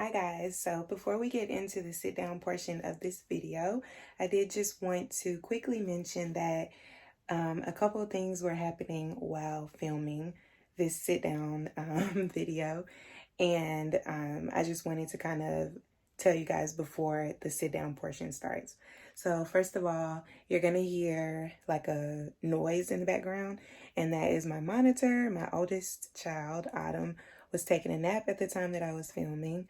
Hi guys, so before we get into the sit down portion of this video, I did just want to quickly mention that a couple of things were happening while filming this sit down video, and I just wanted to kind of tell you guys before the sit down portion starts. So first of all, you're gonna hear like a noise in the background, and that is my monitor. My oldest child, Autumn, was taking a nap at the time that I was filming.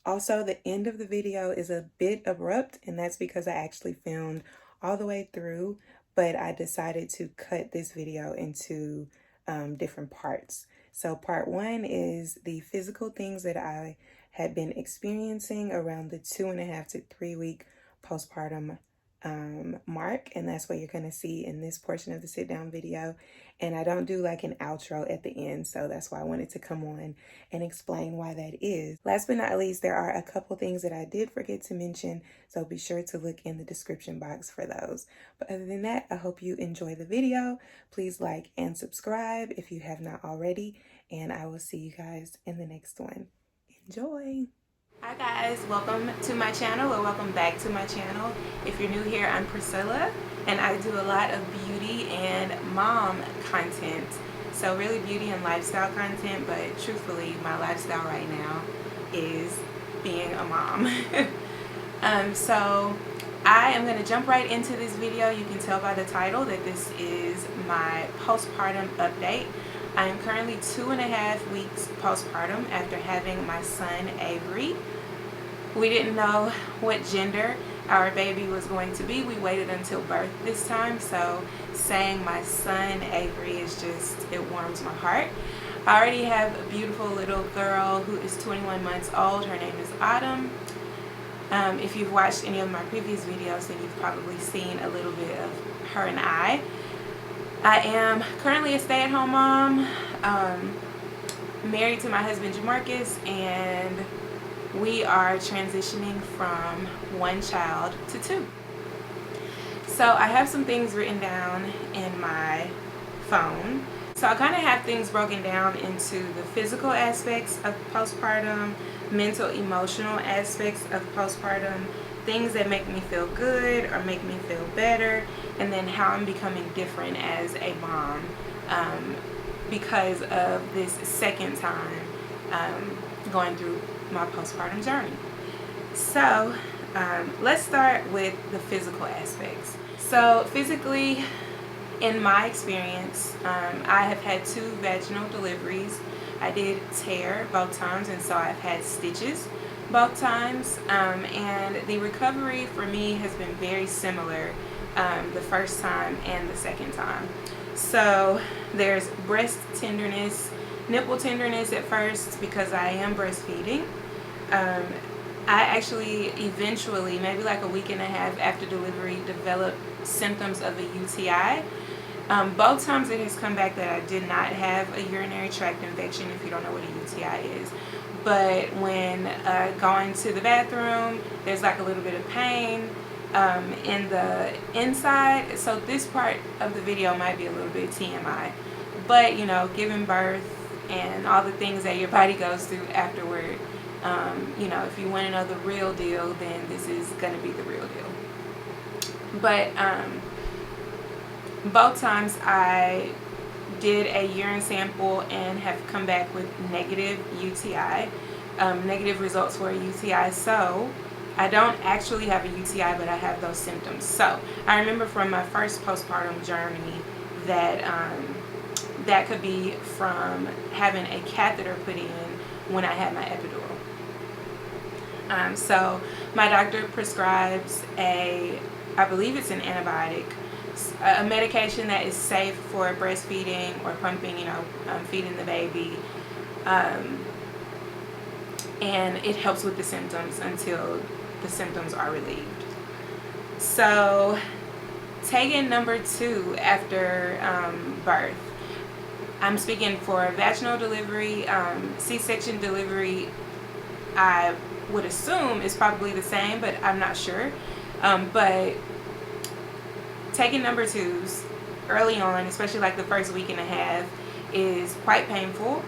Also, the end of the video is a bit abrupt, and that's because I actually filmed all the way through, but I decided to cut this video into different parts. So part one is the physical things that I had been experiencing around the 2.5 to 3 week postpartum mark, and that's what you're going to see in this portion of the sit down video. And I don't do like an outro at the end, so that's why I wanted to come on and explain why that is. Last but not least, there are a couple things that I did forget to mention, so be sure to look in the description box for those. But other than that, I hope you enjoy the video. Please like and subscribe if you have not already, and I will see you guys in the next one. Enjoy! Hi guys, welcome to my channel, or welcome back to my channel. If you're new here, I'm Priscilla, and I do a lot of beauty and mom content. So really beauty and lifestyle content, but truthfully my lifestyle right now is being a mom. So I am going to jump right into this video. You can tell by the title that this is my postpartum update. I am currently 2.5 weeks postpartum after having my son Avery. We didn't know what gender our baby was going to be. We waited until birth this time, so saying my son Avery is just, it warms my heart. I already have a beautiful little girl who is 21 months old. Her name is Autumn. If you've watched any of my previous videos, then you've probably seen a little bit of her and I. I am currently a stay-at-home mom, married to my husband Jamarcus, and we are transitioning from 1 child to 2. So I have some things written down in my phone. So I kind of have things broken down into the physical aspects of postpartum, mental, emotional aspects of postpartum, things that make me feel good or make me feel better, and then how I'm becoming different as a mom because of this second time going through my postpartum journey. So let's start with the physical aspects. So physically, in my experience, I have had 2 vaginal deliveries. I did tear both times, and so I've had stitches both times, and the recovery for me has been very similar the first time and the second time. So there's breast tenderness, nipple tenderness at first because I am breastfeeding. I actually eventually, maybe like a week and a half after delivery, developed symptoms of a UTI. Both times it has come back that I did not have a urinary tract infection, if you don't know what a UTI is. But when going to the bathroom, there's like a little bit of pain in the inside. So this part of the video might be a little bit TMI. But, you know, giving birth and all the things that your body goes through afterward, you know, if you want to know the real deal, then this is going to be the real deal. But both times I did a urine sample and have come back with negative UTI, negative results for a UTI. So I don't actually have a UTI, but I have those symptoms. So I remember from my first postpartum journey that that could be from having a catheter put in when I had my epidural. So my doctor prescribes I believe it's an antibiotic, a medication that is safe for breastfeeding or pumping, you know, feeding the baby, and it helps with the symptoms until the symptoms are relieved. So taking number 2 after birth, I'm speaking for vaginal delivery, C-section delivery, I would assume is probably the same, but I'm not sure. But taking number 2s early on, especially like the first week and a half, is quite painful.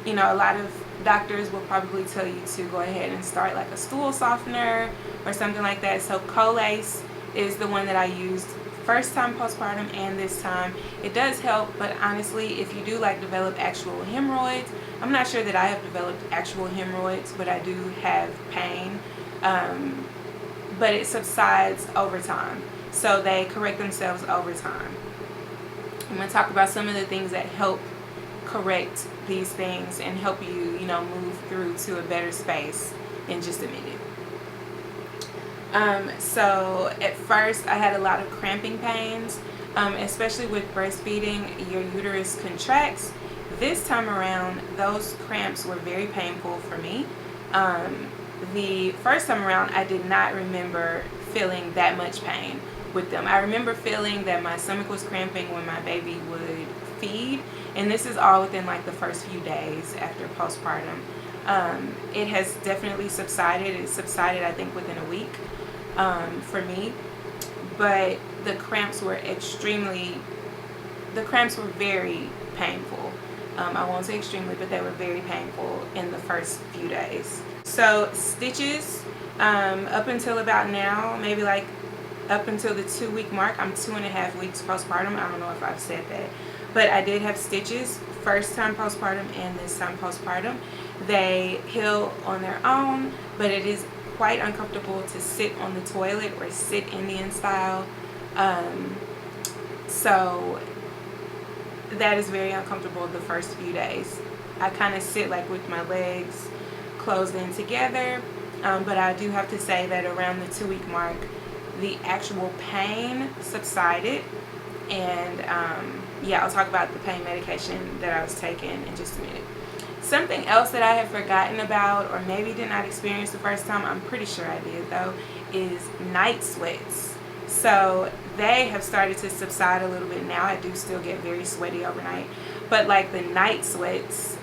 You know, a lot of doctors will probably tell you to go ahead and start like a stool softener or something like that. So Colace is the one that I used first time postpartum and this time. It does help, but honestly, if you do like develop actual hemorrhoids, I'm not sure that I have developed actual hemorrhoids, but I do have pain. But it subsides over time. So they correct themselves over time. I'm going to talk about some of the things that help correct these things and help you, you know, move through to a better space in just a minute. So at first I had a lot of cramping pains, especially with breastfeeding. Your uterus contracts. This time around, those cramps were very painful for me. The first time around, I did not remember feeling that much pain with them. I remember feeling that my stomach was cramping when my baby would feed, and this is all within like the first few days after postpartum. It has definitely subsided. It subsided, I think, within a week for me, but the cramps were very painful. I won't say extremely, but they were very painful in the first few days. So stitches, up until about now, maybe like up until the 2-week mark, I'm 2.5 weeks postpartum. I don't know if I've said that, but I did have stitches first time postpartum and this time postpartum. They heal on their own, but it is quite uncomfortable to sit on the toilet or sit Indian style. So that is very uncomfortable the first few days. I kind of sit like with my legs closed in together, but I do have to say that around the 2-week mark, the actual pain subsided, and yeah, I'll talk about the pain medication that I was taking in just a minute. Something else that I have forgotten about, or maybe did not experience the first time, I'm pretty sure I did though, is night sweats. So they have started to subside a little bit now. I do still get very sweaty overnight, but like the night sweats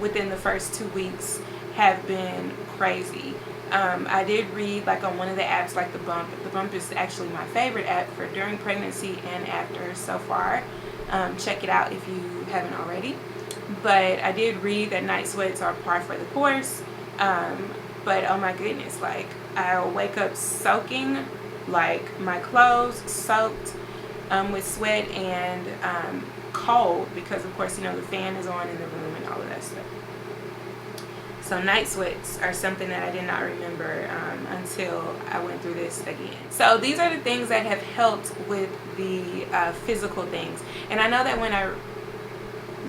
within the first 2 weeks have been crazy. I did read like on one of the apps, like the Bump. The Bump is actually my favorite app for during pregnancy and after so far. Check it out if you haven't already. But I did read that night sweats are par for the course. But oh my goodness, like I'll wake up soaking, like my clothes soaked with sweat, and cold because of course, you know, the fan is on in the room and all of that stuff. So night sweats are something that I did not remember until I went through this again. So these are the things that have helped with the physical things. And I know that when I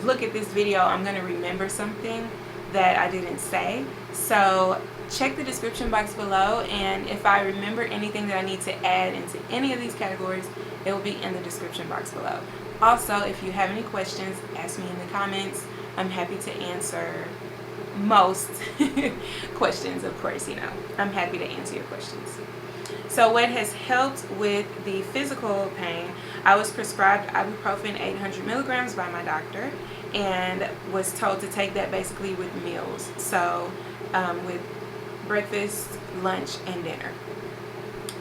look at this video, I'm going to remember something that I didn't say. So check the description box below, and if I remember anything that I need to add into any of these categories, it will be in the description box below. Also, if you have any questions, ask me in the comments. I'm happy to answer most questions, of course, you know. I'm happy to answer your questions. So what has helped with the physical pain, I was prescribed ibuprofen 800 milligrams by my doctor and was told to take that basically with meals. So with breakfast, lunch, and dinner.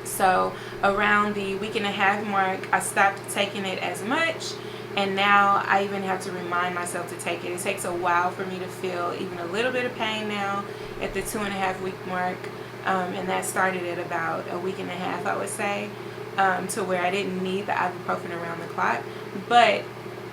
So around the 1.5 week mark, I stopped taking it as much, and now I even have to remind myself to take it. It takes a while for me to feel even a little bit of pain now at the 2.5 week mark, and that started at about 1.5 weeks, I would say, to where I didn't need the ibuprofen around the clock. But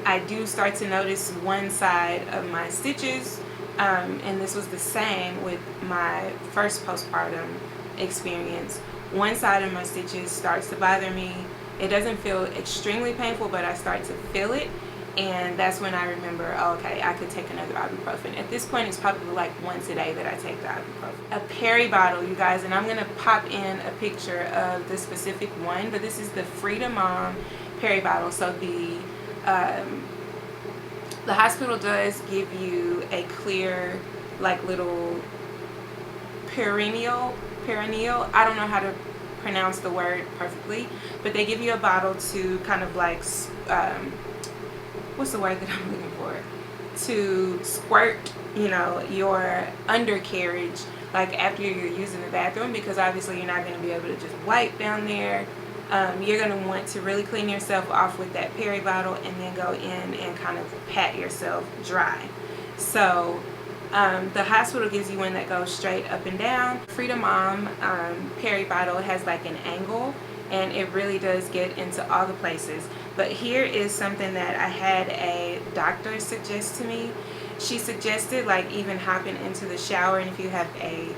I do start to notice one side of my stitches, and this was the same with my first postpartum experience. One side of my stitches starts to bother me. It doesn't feel extremely painful, but I start to feel it, and that's when I remember, oh, okay, I could take another ibuprofen. At this point, it's probably like once a day that I take the ibuprofen. A peri bottle, you guys, and I'm going to pop in a picture of the specific one, but this is the Freedom Mom peri bottle. So the hospital does give you a clear, like, little perineal, I don't know how to pronounce the word perfectly, but they give you a bottle to kind of like, what's the word that I'm looking for? To squirt, you know, your undercarriage, like after you're using the bathroom, because obviously you're not going to be able to just wipe down there. You're going to want to really clean yourself off with that peri bottle and then go in and kind of pat yourself dry. So The hospital gives you one that goes straight up and down. Freedom Mom Peri bottle has like an angle, and it really does get into all the places. But here is something that I had a doctor suggest to me. She suggested like even hopping into the shower, and if you have a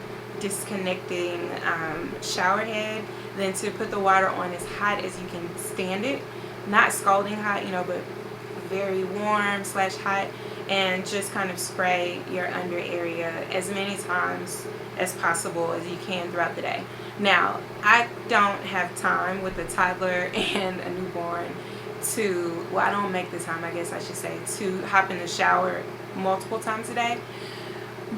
disconnecting shower head, then to put the water on as hot as you can stand it, not scalding hot, you know, but very warm slash hot, and just kind of spray your under area as many times as possible as you can throughout the day. Now, I don't have time with a toddler and a newborn to, well, I don't make the time, I guess I should say, to hop in the shower multiple times a day.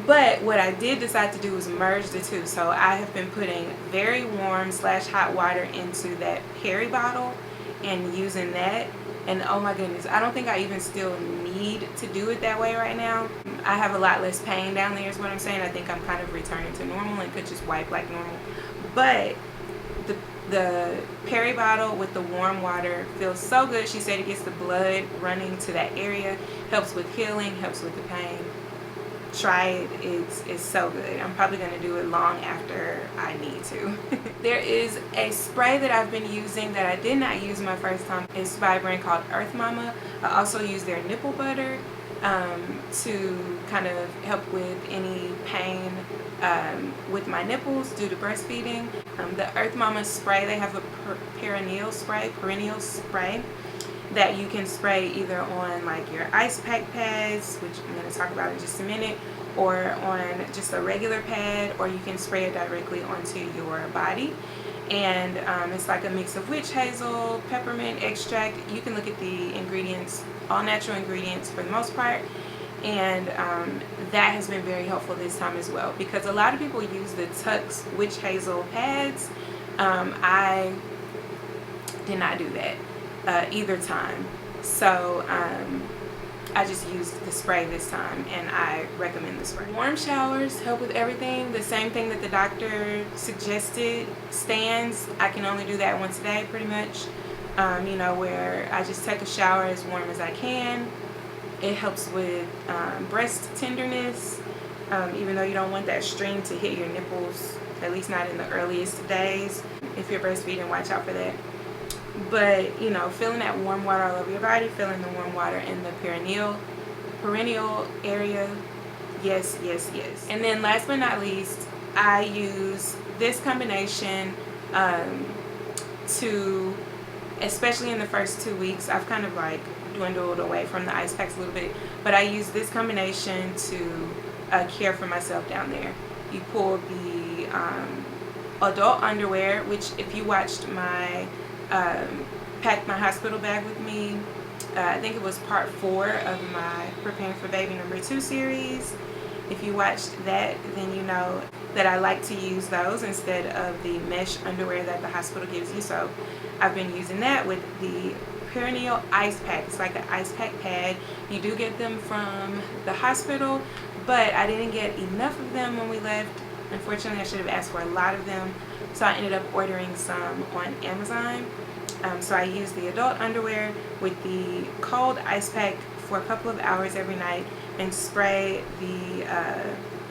But what I did decide to do was merge the two. So I have been putting very warm slash hot water into that Peri bottle and using that. And oh my goodness, I don't think I even still need to do it that way right now. I have a lot less pain down there is what I'm saying. I think I'm kind of returning to normal and could just wipe like normal. But the Peri bottle with the warm water feels so good. She said it gets the blood running to that area, helps with healing, helps with the pain. Try it. It's so good. I'm probably going to do it long after I need to. There is a spray that I've been using that I did not use my first time. It's by a brand called Earth Mama. I also use their nipple butter to kind of help with any pain with my nipples due to breastfeeding. The Earth Mama spray, they have a perennial spray that you can spray either on like your ice pack pads, which I'm going to talk about in just a minute, or on just a regular pad, or you can spray it directly onto your body. And it's like a mix of witch hazel, peppermint extract. You can look at the ingredients, all natural ingredients for the most part. And that has been very helpful this time as well, because a lot of people use the Tux witch hazel pads. I did not do that either time, so I just used the spray this time, and I recommend the spray. Warm showers help with everything. The same thing that the doctor suggested stands. I can only do that once a day pretty much, you know, where I just take a shower as warm as I can. It helps with breast tenderness, even though you don't want that stream to hit your nipples, at least not in the earliest days. If you're breastfeeding, watch out for that. But, you know, feeling that warm water all over your body, feeling the warm water in the perennial area, yes, yes, yes. And then last but not least, I use this combination to, especially in the first 2 weeks, I've kind of like dwindled away from the ice packs a little bit, but I use this combination to care for myself down there. You pull the adult underwear, which if you watched my pack my hospital bag with me, I think it was part 4 of my Preparing for Baby #2 series. If you watched that, then you know that I like to use those instead of the mesh underwear that the hospital gives you. So I've been using that with the perennial ice pack. It's like an ice pack pad. You do get them from the hospital, but I didn't get enough of them when we left. Unfortunately, I should have asked for a lot of them, so I ended up ordering some on Amazon. So I use the adult underwear with the cold ice pack for a couple of hours every night, and spray the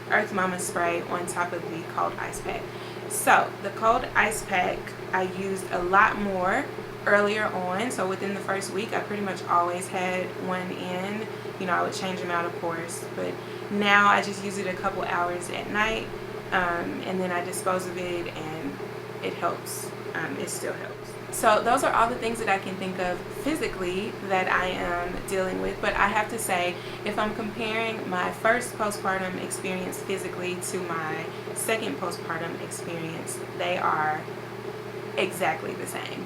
Earth Mama spray on top of the cold ice pack. So the cold ice pack I used a lot more earlier on. So within the first week, I pretty much always had one in. You know, I would change them out, of course, but now I just use it a couple hours at night, and then I dispose of it, and it helps. It still helps. So those are all the things that I can think of physically that I am dealing with. But I have to say, if I'm comparing my first postpartum experience physically to my second postpartum experience, they are exactly the same.